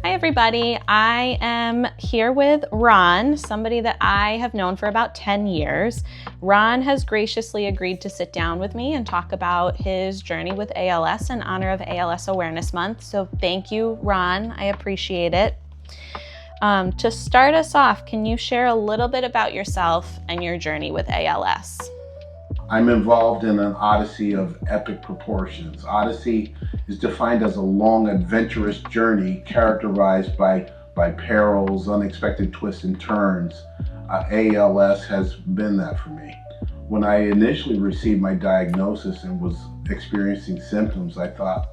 Hi everybody, I am here with Ron, somebody that I have known for about 10 years. Ron has graciously agreed to sit down with me and talk about his journey with ALS in honor of ALS Awareness Month. So thank you, Ron, I appreciate it. To start us off, can you share a little bit about yourself and your journey with ALS? I'm involved in an odyssey of epic proportions. Odyssey is defined as a long, adventurous journey characterized by perils, unexpected twists and turns. ALS has been that for me. When I initially received my diagnosis and was experiencing symptoms, I thought,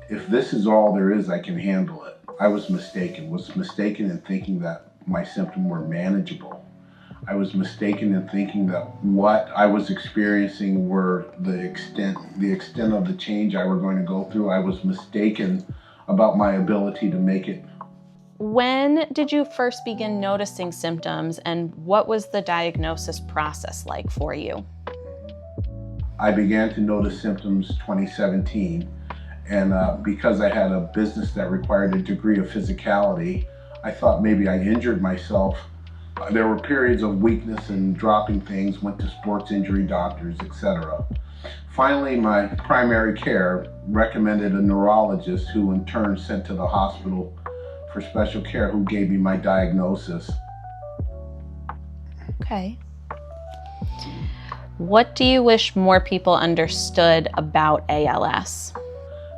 if this is all there is, I can handle it. I was mistaken in thinking that my symptoms were manageable. I was mistaken in thinking that what I was experiencing were the extent of the change I were going to go through. I was mistaken about my ability to make it. When did you first begin noticing symptoms, and what was the diagnosis process like for you? I began to notice symptoms 2017, and because I had a business that required a degree of physicality, I thought maybe I injured myself. There were periods of weakness and dropping things, went to sports injury doctors, etc. Finally, my primary care recommended a neurologist who in turn sent to the hospital for special care, who gave me my diagnosis. Okay. What do you wish more people understood about ALS?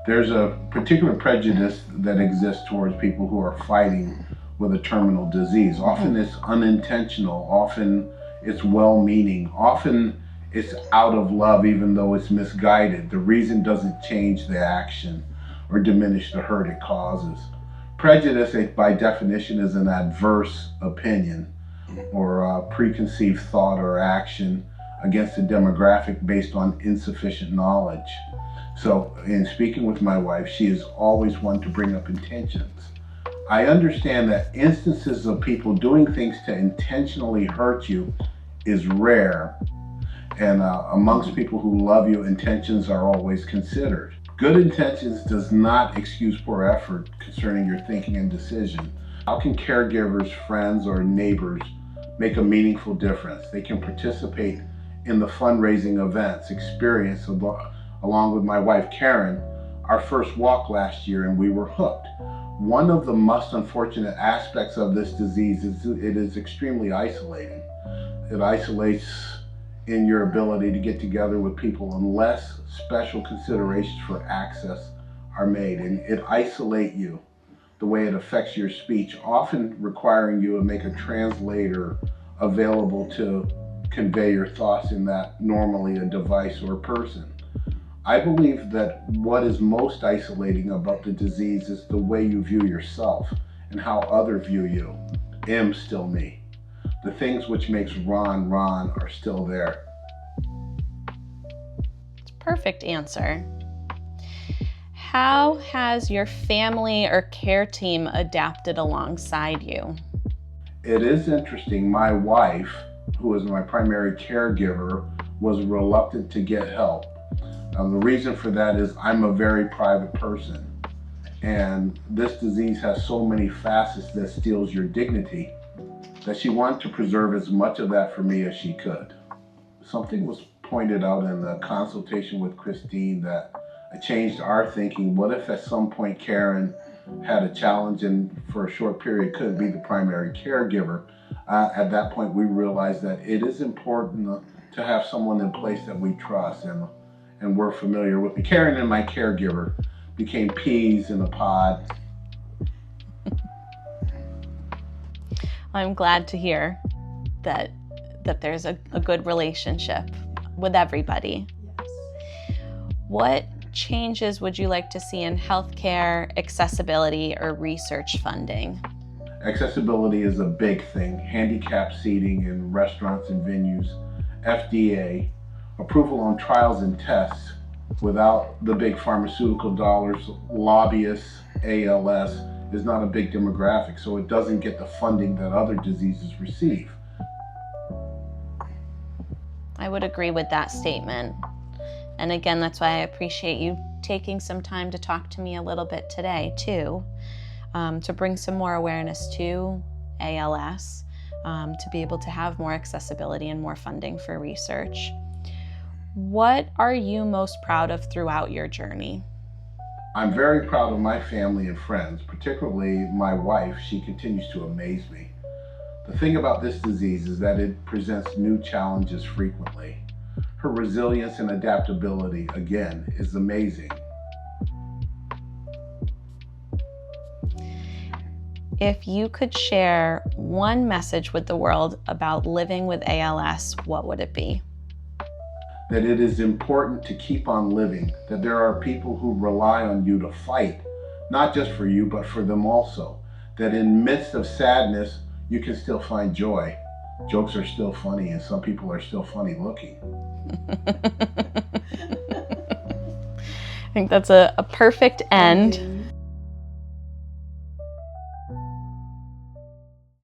There's a particular prejudice that exists towards people who are fighting with a terminal disease. Often it's unintentional, often it's well-meaning, often it's out of love even though it's misguided. The reason doesn't change the action or diminish the hurt it causes. Prejudice, by definition, is an adverse opinion or a preconceived thought or action against a demographic based on insufficient knowledge. So in speaking with my wife, she is always one to bring up intentions. I understand that instances of people doing things to intentionally hurt you is rare, and amongst people who love you, intentions are always considered. Good intentions does not excuse poor effort concerning your thinking and decision. How can caregivers, friends, or neighbors make a meaningful difference? They can participate in the fundraising events, experience along with my wife Karen, our first walk last year, and we were hooked. One of the most unfortunate aspects of this disease is it is extremely isolating. It isolates in your ability to get together with people unless special considerations for access are made. And it isolates you the way it affects your speech, often requiring you to make a translator available to convey your thoughts in that normally a device or a person. I believe that what is most isolating about the disease is the way you view yourself and how others view you. Am still me. The things which makes Ron are still there. It's a perfect answer. How has your family or care team adapted alongside you? It is interesting. My wife, who is my primary caregiver, was reluctant to get help. The reason for that is I'm a very private person, and this disease has so many facets that steals your dignity that she wanted to preserve as much of that for me as she could. Something was pointed out in the consultation with Christine that changed our thinking. What if at some point Karen had a challenge and for a short period couldn't be the primary caregiver? At that point we realized that it is important to have someone in place that we trust and we're familiar with. Karen and my caregiver became peas in a pod. I'm glad to hear that there's a good relationship with everybody. Yes. What changes would you like to see in healthcare, accessibility, or research funding? Accessibility is a big thing. Handicap seating in restaurants and venues, FDA, approval on trials and tests without the big pharmaceutical dollars, lobbyists, ALS is not a big demographic, so it doesn't get the funding that other diseases receive. I would agree with that statement. And again, that's why I appreciate you taking some time to talk to me a little bit today, too. to bring some more awareness to ALS, to be able to have more accessibility and more funding for research. What are you most proud of throughout your journey? I'm very proud of my family and friends, particularly my wife. She continues to amaze me. The thing about this disease is that it presents new challenges frequently. Her resilience and adaptability, again, is amazing. If you could share one message with the world about living with ALS, what would it be? That it is important to keep on living, that there are people who rely on you to fight, not just for you, but for them also. That in midst of sadness, you can still find joy. Jokes are still funny, and some people are still funny looking. I think that's a perfect end.